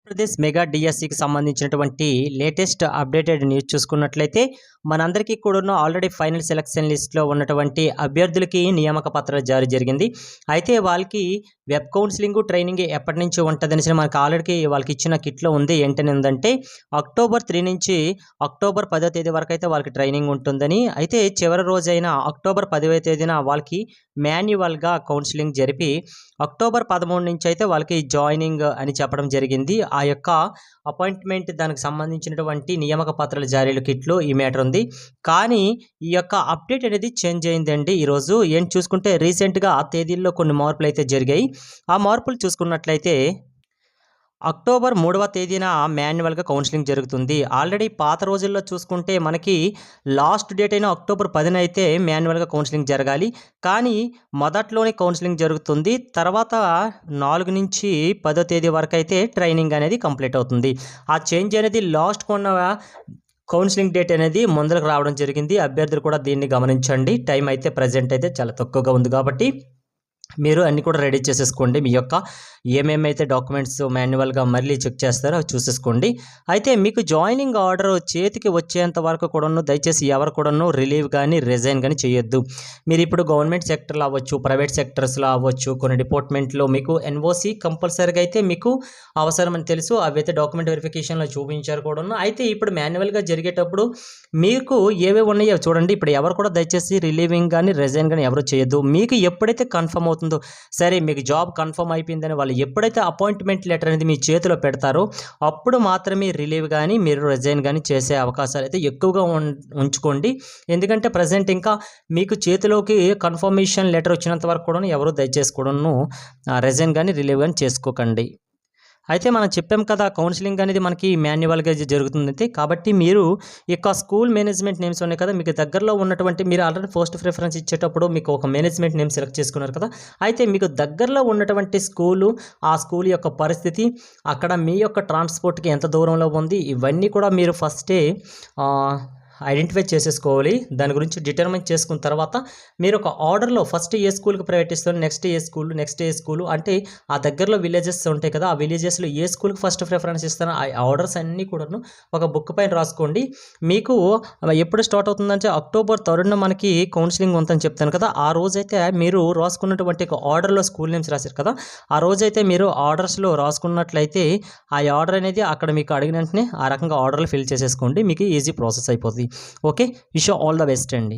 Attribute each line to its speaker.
Speaker 1: Andhra Pradesh mega డిఎస్సికి సంబంధించినటువంటి latest updated news చూసుకున్నట్లయితే మనందరికీ కూడా ఆల్రెడీ ఫైనల్ సెలక్షన్ లిస్ట్లో ఉన్నటువంటి అభ్యర్థులకి నియామక పత్రాలు జారీ జరిగింది. అయితే వాళ్ళకి వెబ్ కౌన్సిలింగ్ ట్రైనింగ్ ఎప్పటి నుంచి ఉంటుందనేసి మనకు ఆల్రెడీ వాళ్ళకి ఇచ్చిన కిట్లో ఉంది. ఏంటని ఉందంటే అక్టోబర్ 3 నుంచి అక్టోబర్ 10వ తేదీ వరకు అయితే వాళ్ళకి ట్రైనింగ్ ఉంటుందని. అయితే చివరి రోజైన అక్టోబర్ 10వ తేదీన వాళ్ళకి మాన్యువల్గా కౌన్సిలింగ్ జరిపి అక్టోబర్ 13 నుంచి అయితే వాళ్ళకి జాయినింగ్ అని చెప్పడం జరిగింది. ఆ యొక్క అపాయింట్మెంట్ దానికి సంబంధించినటువంటి నియామక పత్రాల జారీల కిట్లు ఈ మ్యాటర్ ఉంది. కానీ ఈ యొక్క అప్డేట్ అనేది చేంజ్ అయిందండి. ఈరోజు ఏంటి చూసుకుంటే రీసెంట్గా ఆ తేదీల్లో కొన్ని మార్పులు అయితే జరిగాయి. ఆ మార్పులు చూసుకున్నట్లయితే అక్టోబర్ 3వ తేదీన మాన్యువల్గా కౌన్సిలింగ్ జరుగుతుంది. ఆల్రెడీ పాత రోజుల్లో చూసుకుంటే మనకి లాస్ట్ డేట్ అయిన అక్టోబర్ 10న అయితే మాన్యువల్గా కౌన్సిలింగ్ జరగాలి. కానీ మొదట్లోనే కౌన్సిలింగ్ జరుగుతుంది. తర్వాత 4 నుంచి 10వ తేదీ వరకు అయితే ట్రైనింగ్ అనేది కంప్లీట్ అవుతుంది. ఆ చేంజ్ అనేది లాస్ట్ కొన్న కౌన్సిలింగ్ డేట్ అనేది ముందరకు రావడం జరిగింది. అభ్యర్థులు కూడా దీన్ని గమనించండి. టైం అయితే ప్రజెంట్ అయితే చాలా తక్కువగా ఉంది కాబట్టి మీరు అన్నీ కూడా రెడీ చేసేసుకోండి. మీ యొక్క ఏమేమైతే డాక్యుమెంట్స్ మాన్యువల్గా మళ్ళీ చెక్ చేస్తారో అవి చూసేసుకోండి. అయితే మీకు జాయినింగ్ ఆర్డర్ చేతికి వచ్చేంత వరకు కూడాను దయచేసి ఎవరు కూడాను రిలీవ్ కానీ రిజైన్ కానీ చేయొద్దు. మీరు ఇప్పుడు గవర్నమెంట్ సెక్టర్లో అవ్వచ్చు, ప్రైవేట్ సెక్టర్స్లో అవ్వచ్చు, కొన్ని డిపార్ట్మెంట్లో మీకు ఎన్ఓసి కంపల్సరీగా అయితే మీకు అవసరమని తెలుసు. అవి అయితే డాక్యుమెంట్ వెరిఫికేషన్లో చూపించారు కూడాను. అయితే ఇప్పుడు మాన్యువల్గా జరిగేటప్పుడు మీకు ఏవేవి ఉన్నాయో చూడండి. ఇప్పుడు ఎవరు కూడా దయచేసి రిలీవింగ్ కానీ రిజైన్ కానీ ఎవరు చేయొద్దు. మీకు ఎప్పుడైతే కన్ఫర్మ్ అవుతుందో సరే మీకు జాబ్ కన్ఫర్మ్ అయిపోయిందని వాళ్ళు ఎప్పుడైతే అపాయింట్మెంట్ లెటర్ అనేది మీ చేతిలో పెడతారో అప్పుడు మాత్రమే రిలీవ్ కానీ మీరు రిజైన్ కానీ చేసే అవకాశాలు అయితే ఎక్కువగా ఉంచుకోండి. ఎందుకంటే ప్రజెంట్ ఇంకా మీకు చేతిలోకి కన్ఫర్మేషన్ లెటర్ వచ్చినంత వరకు కూడా ఎవరు దయచేసి కూడాను రిజైన్ కానీ రిలీవ్ కానీ చేసుకోకండి. అయితే మనం చెప్పాం కదా కౌన్సిలింగ్ అనేది మనకి మాన్యువల్గా జరుగుతుంది. కాబట్టి మీరు ఇక స్కూల్ మేనేజ్మెంట్ నేమ్స్ ఉన్నాయి కదా, మీకు దగ్గరలో ఉన్నటువంటి మీరు ఆల్రెడీ ఫస్ట్ ప్రిఫరెన్స్ ఇచ్చేటప్పుడు మీకు ఒక మేనేజ్మెంట్ నేమ్ సెలెక్ట్ చేసుకున్నారు కదా. అయితే మీకు దగ్గరలో ఉన్నటువంటి స్కూలు, ఆ స్కూల్ యొక్క పరిస్థితి, అక్కడ మీ యొక్క ట్రాన్స్పోర్ట్కి ఎంత దూరంలో ఉంది, ఇవన్నీ కూడా మీరు ఫస్టే ఐడెంటిఫై చేసేసుకోవాలి. దాని గురించి డిటర్మైన్ చేసుకున్న తర్వాత మీరు ఒక ఆర్డర్లో ఫస్ట్ ఏ స్కూల్కి ప్రైవేట్ ఇస్తారు, నెక్స్ట్ ఏ స్కూలు అంటే ఆ దగ్గరలో విలేజెస్ ఉంటాయి కదా, ఆ విలేజెస్లో ఏ స్కూల్కి ఫస్ట్ ప్రిఫరెన్స్ ఇస్తారో ఆ ఆర్డర్స్ అన్నీ కూడాను ఒక బుక్ పైన రాసుకోండి. మీకు ఎప్పుడు స్టార్ట్ అవుతుందంటే అక్టోబర్ 3న మనకి కౌన్సిలింగ్ ఉందని చెప్తాను కదా, ఆ రోజైతే మీరు రాసుకున్నటువంటి ఒక ఆర్డర్లో స్కూల్ నేమ్స్ రాశారు కదా, ఆ రోజైతే మీరు ఆర్డర్స్లో రాసుకున్నట్లయితే ఆ ఆర్డర్ అనేది అక్కడ మీకు అడిగిన వెంటనే ఆ రకంగా ఆర్డర్లు ఫిల్ చేసేసుకోండి. మీకు ఈజీ ప్రాసెస్ అయిపోతుంది. Okay, wish all the best అండి.